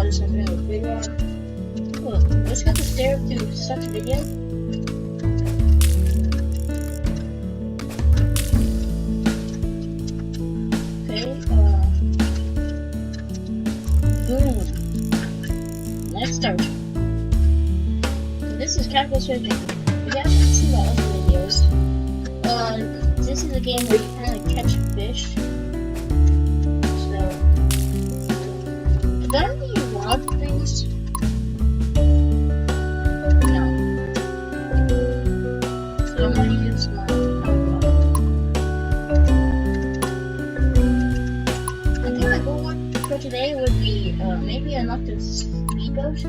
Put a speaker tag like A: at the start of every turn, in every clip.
A: this video. Look, let's get the stair to such a video. Okay, boom. Let's start. This is Casual Fishing. If you haven't seen my other videos, this is a game where you kind of catch fish. So, is there any rod things? No. So I'm gonna use my power rod. I think my goal for today would be maybe unlock the speedboat.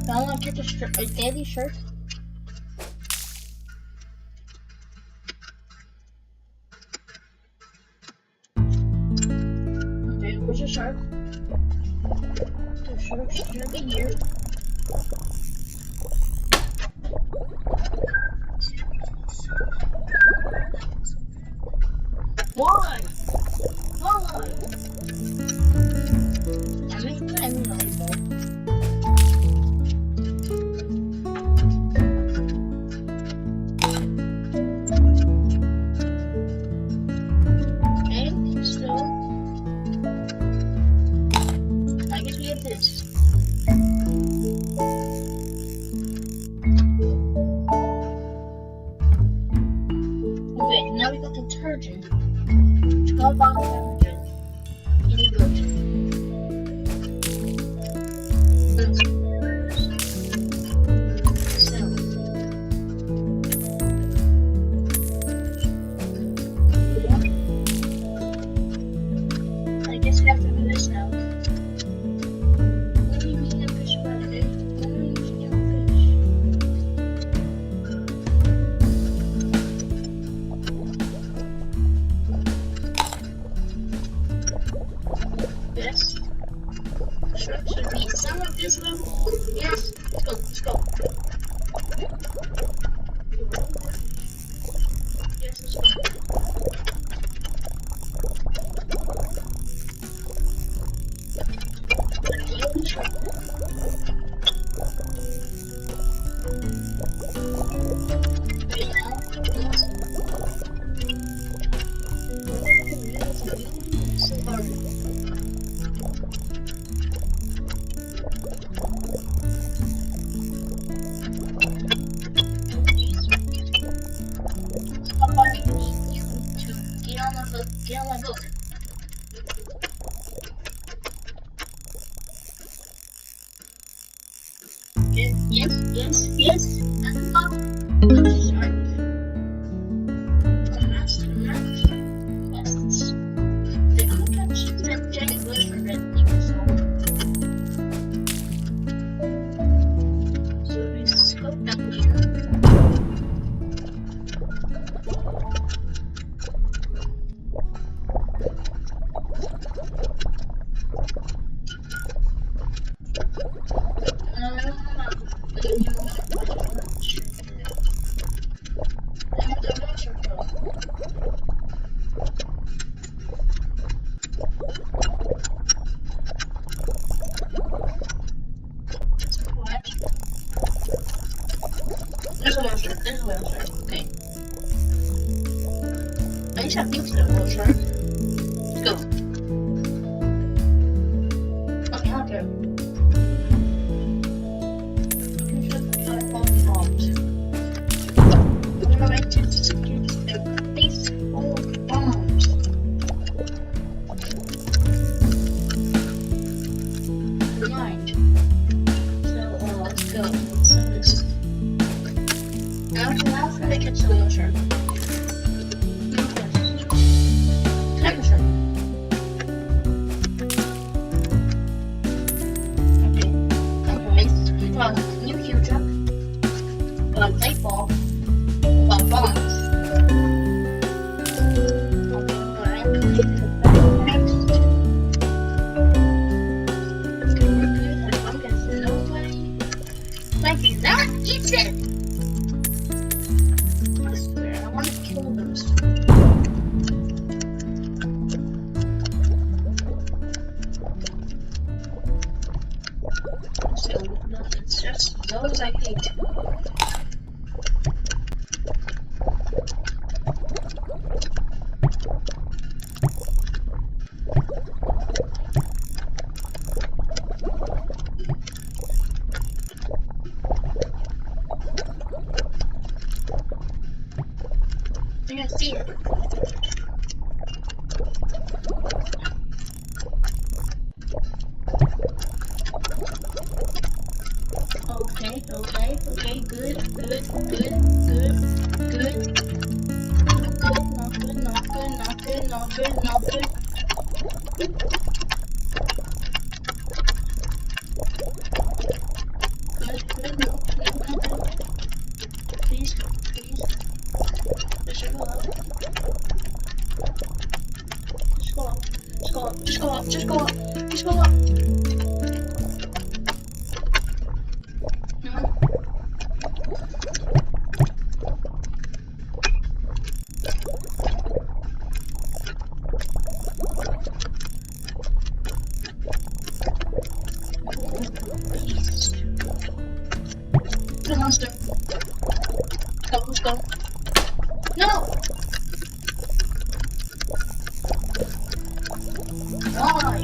A: I want to get a daily shirt. Okay, where's the shark? The shark should be here. Why? Why? I mean, I'm not. Okay, now we got detergent. 12 bottles of detergent. In the boat. I guess we have to do this now. Yes. Should be some of this level. Yes. Let's go. Yes, let's go. Get on my boat. Yes. That's the boat. Shark. Quests. I'm gonna catch that giant bush for red things. So we scope up here. There's a whale shark. Okay. I just have things for a whale shark. Let's go. Okay, I'll go. I'm just gonna put all the bombs. I'm gonna make just a base full of bombs. Mind. So, let's go. Let's send this. Now I'm trying to catch the whale shark. not good, not good, not good. Good, no, not good. Please, please. Just go up. Just go up. Just go up. Just go up. Just go up. Just go up. No. Please. The monster. Go, let's go. No! Why?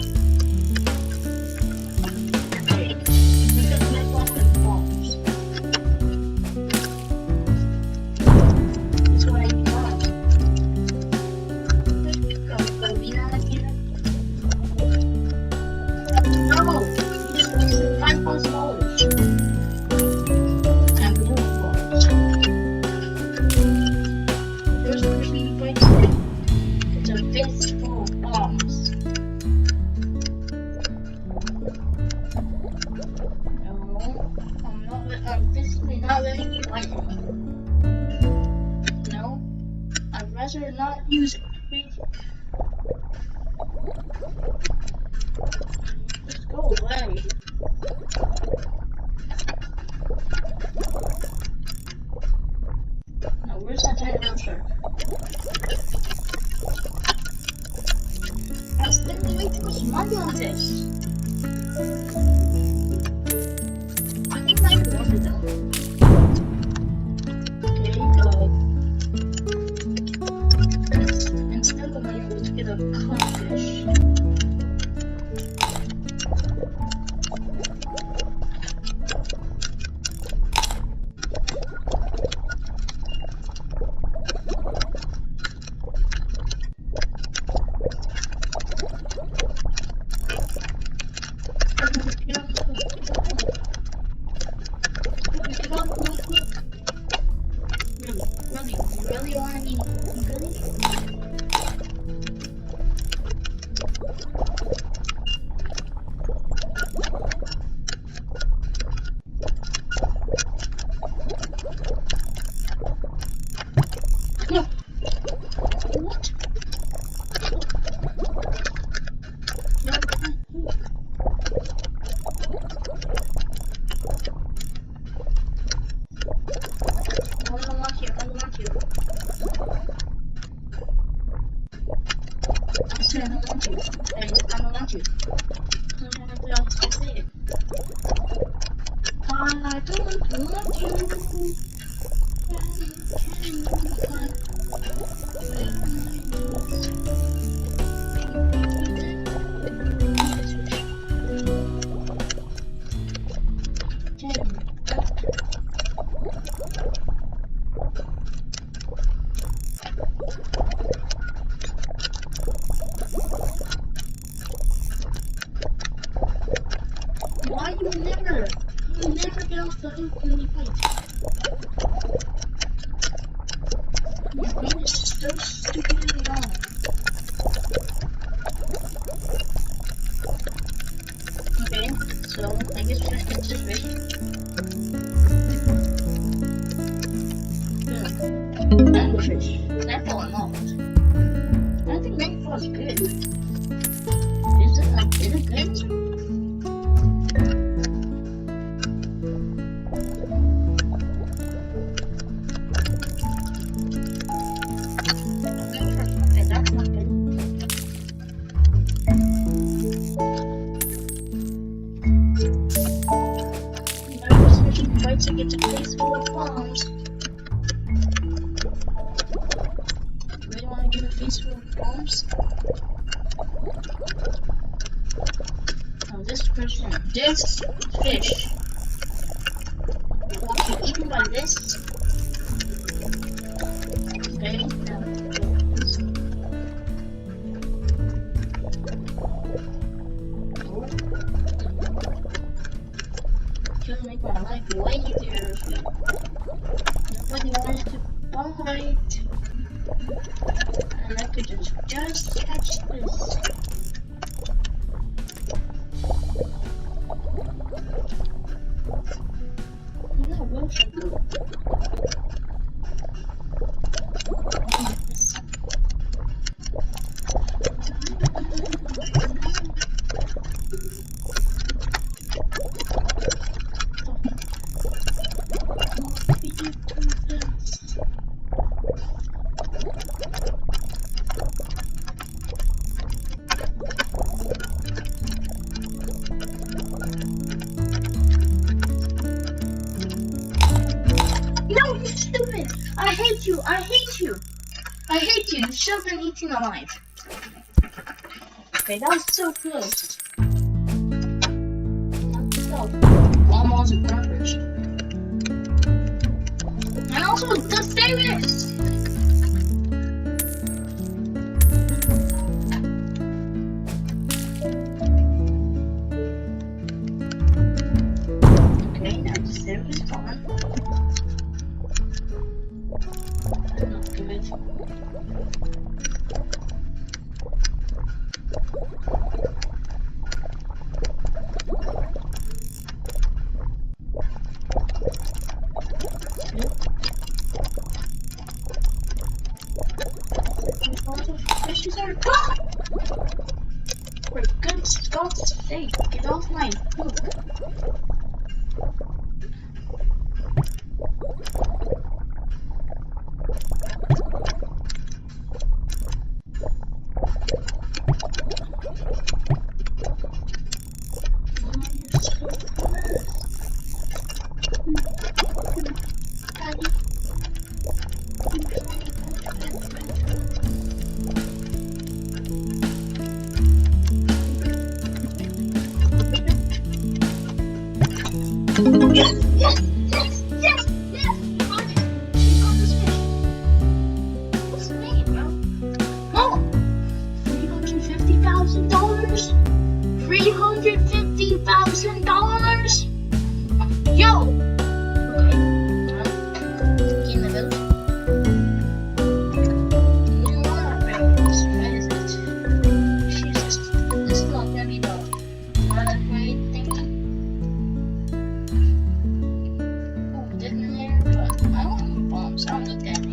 A: Okay. Because my weapon bombs. That's what I got. Go, be not here. No! You just wasted $5,000. I'm doing bombs. First person who breaks it, it's a fist full of bombs. No, I'm physically not letting you fight it. No, I'd rather not use it. Just go away. Now, where's that giant monster? I spent way too much money on this. I think I wanted them. Okay, instead of money, let's get a codfish. Really want to eat? Really? No. What? I don't want you. I don't want you. I said I don't want you. I don't want you. I don't want to say it. I don't want you. Why you never get off the hook when you fight? Your brain is so stupidly wrong. Okay, so I guess we just catch this fish. Good. And fish. Nightfall unlocked. I think Nightfall is good. Is it good? To get a place full of bombs. Really want to get a face full of bombs? Now this fish will be eaten by this. Okay, now to make my life way easier. Nobody wanted to bite. And I could just Just catch this. No, where should I go? No, you stupid! I hate you! I hate you! I hate you! You should have been eating alive. Okay, that was so close. Let's go. Almost garbage. And also, the famous! Okay, now the save is gone. Not good. Fishes are gone! For good God's sake, get off my hook. Yes, yes, yes, yes, yes! You got it! You got this fish! What's the name, bro? Oh! $350,000? $350,000? Yo! Okay. In the village. You know what? What is it? Jesus. This is not gonna be the right thing. I want more bombs. I'll look at it.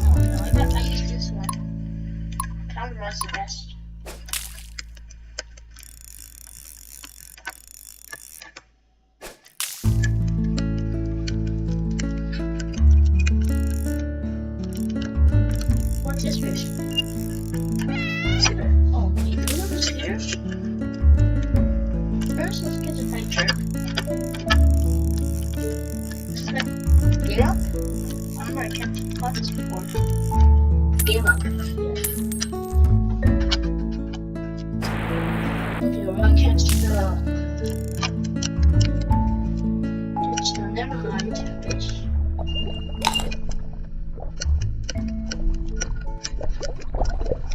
A: Oh no, I bet I use this one. Camera's the best. What's this fish? Oh, you do have a spear? First, let's get a picture. Get up. I remember I kept caught this before. Get up. Yeah. Okay, we're gonna catch the. Never mind, fish.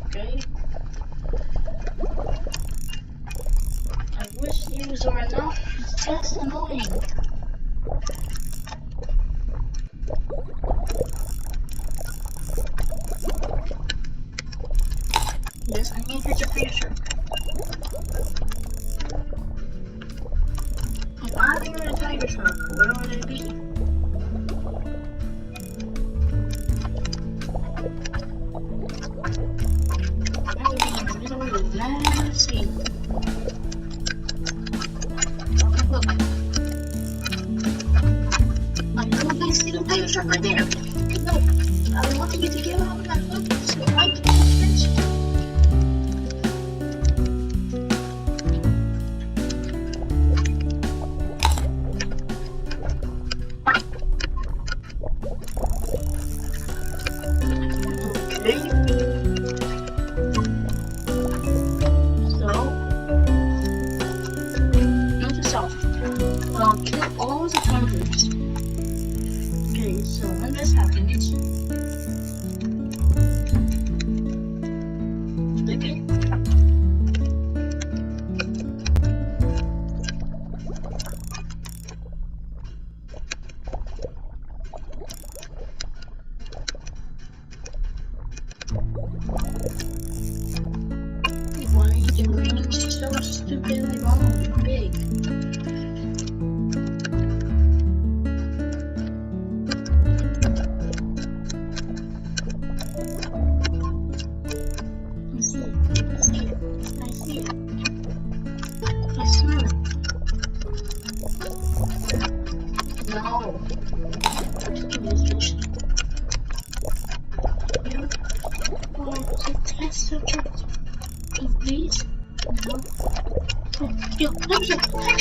A: Okay. I wish these were enough. It's just annoying. Yes, I need to get picture. If I were a tiger shark, where would it be? I would be in the middle of the land sea. Look. I know I see the tiger shark right there. No, I want you to get out of that hook so I can catch it. Kill all the targets. Okay, so when this happens,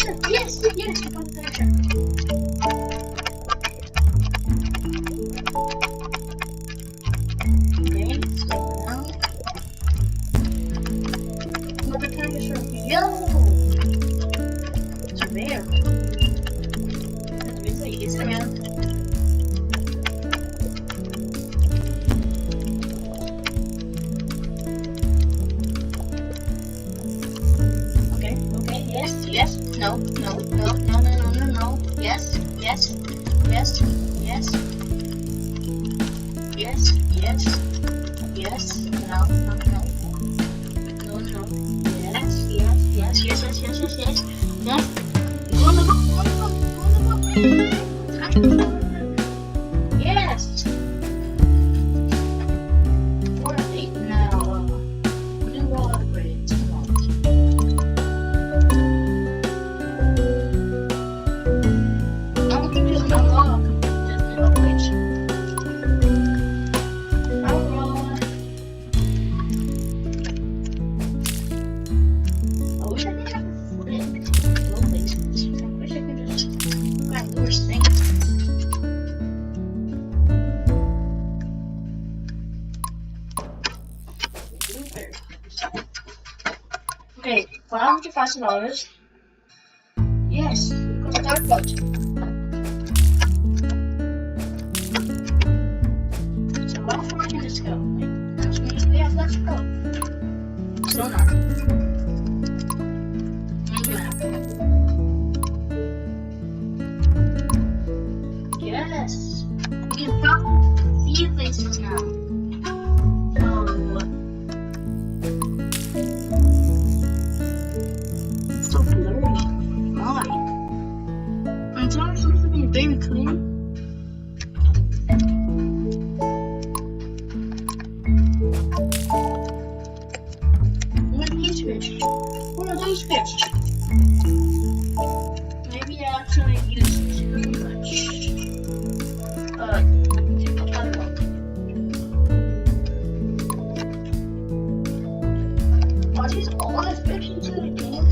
A: finisher. Yes, yes, I got the finisher. Okay, so now another finisher. Yo, it's rare. It's like it's around. Okay, yes, no, yes, yes, yes, yes, yes, yes, no, yes, go on the book, yes, we're late now, new upgrades, come on. I don't think there's no log, just new upgrades. Alright. I wish I could have flipped low basements. I wish I could just grab worse things. Okay, $500,000. Yes, we got a dark boat. So how far can this go? Like, how much we have left to go? Sonar. Yes, we can pop see places now. It's so blurry. Why? I'm telling you supposed to be very clean. What are these fish? What are those fish? Maybe I actually used too much. I don't know. Are these all the fish into the game?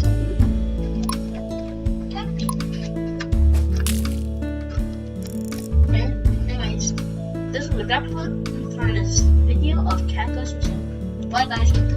A: Can't be. Okay, anyways, this was a wrap for this video of Cat Ghost. Bye guys.